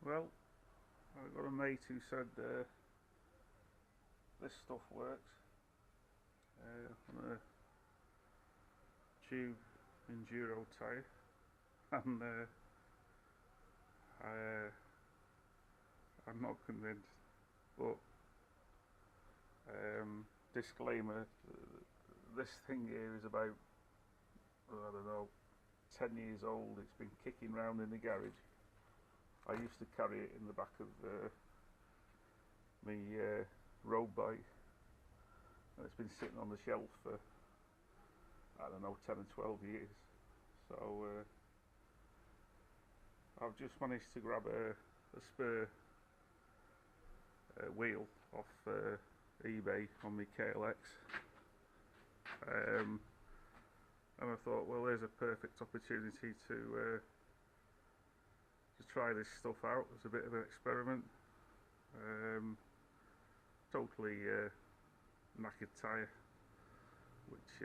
Well, I've got a mate who said this stuff works on a tube enduro tyre, and I'm not convinced. But disclaimer: this thing here is about, I don't know, 10 years old. It's been kicking around in the garage. I used to carry it in the back of my road bike, and it's been sitting on the shelf for, I don't know, 10 or 12 years. So I've just managed to grab a spare wheel off eBay on my KLX, and I thought, well, there's a perfect opportunity to try this stuff out as a bit of an experiment. Totally knackered tyre, which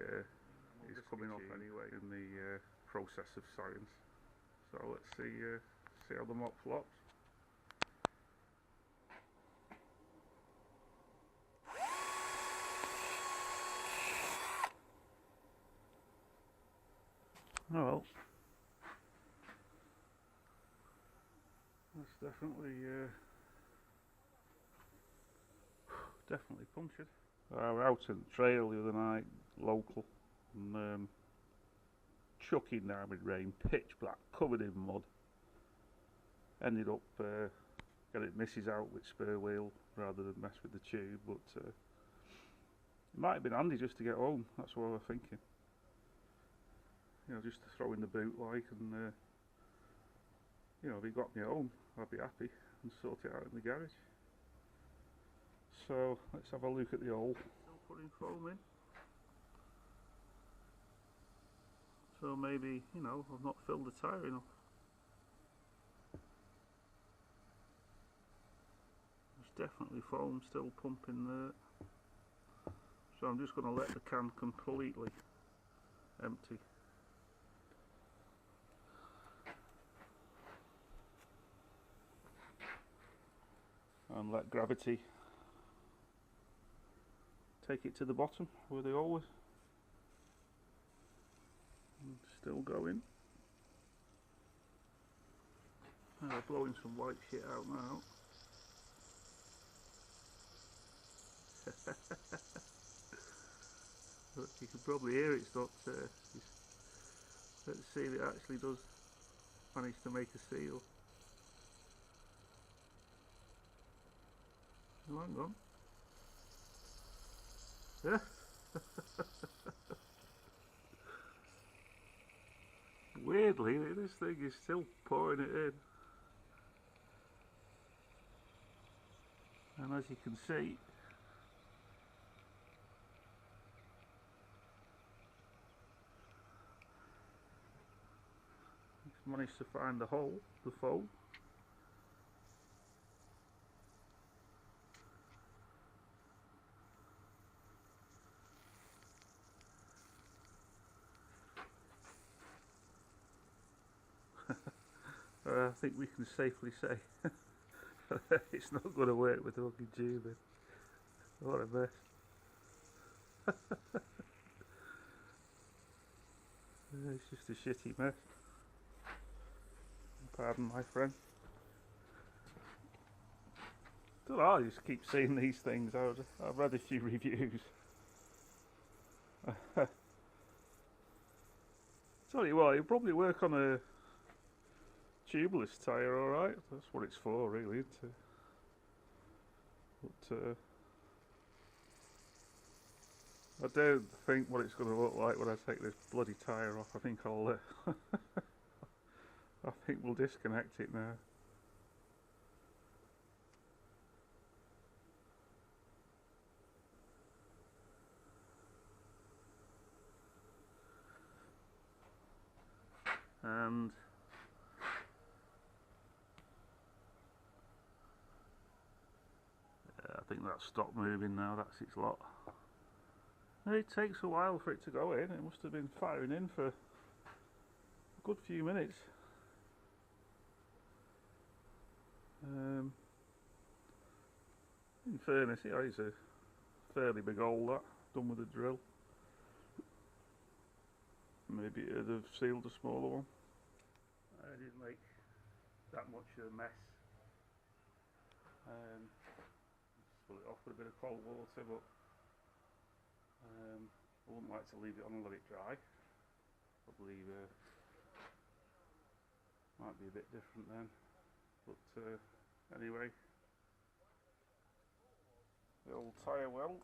is coming off anyway in the process of science. So let's see how the mop flops. Oh well, that's definitely punctured. I was out on the trail the other night, local, and chucking down with rain, pitch black, covered in mud. Ended up getting misses out with spare wheel rather than mess with the tube, but it might have been handy just to get home. That's what I was thinking. You know, just to throw in the boot like, and you know, if he got me home, I'd be happy and sort it out in the garage. So let's have a look at the hole. Still putting foam in. So maybe, you know, I've not filled the tyre enough. There's definitely foam still pumping there. So I'm just going to let the can completely empty. And let gravity take it to the bottom where they always. And still going. They're blowing some white shit out now. But you can probably hear it's not. Let's see if it actually does manage to make a seal. Oh, hang on. Yeah. Weirdly, this thing is still pouring it in. And as you can see, it's managed to find the hole, the foam. I think we can safely say it's not going to work with the fucking tube in. What a mess. It's just a shitty mess. Pardon my friend. Don't know, I just keep seeing these things. I've read a few reviews. Tell you what, it'll probably work on a tubeless tyre, alright. That's what it's for, really, isn't it? But I don't think what it's going to look like when I take this bloody tyre off. I think I'll I think we'll disconnect it now. And I think that's stopped moving now. That's its lot. It takes a while for it to go in. It must have been firing in for a good few minutes. In fairness, yeah, it's a fairly big hole that, done with a drill. Maybe it'd have sealed a smaller one. I didn't make that much of a mess. Just pull it off with a bit of cold water, but I wouldn't like to leave it on and let it dry. Probably might be a bit different then. But anyway, the old tyre weld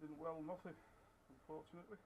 didn't weld nothing, unfortunately.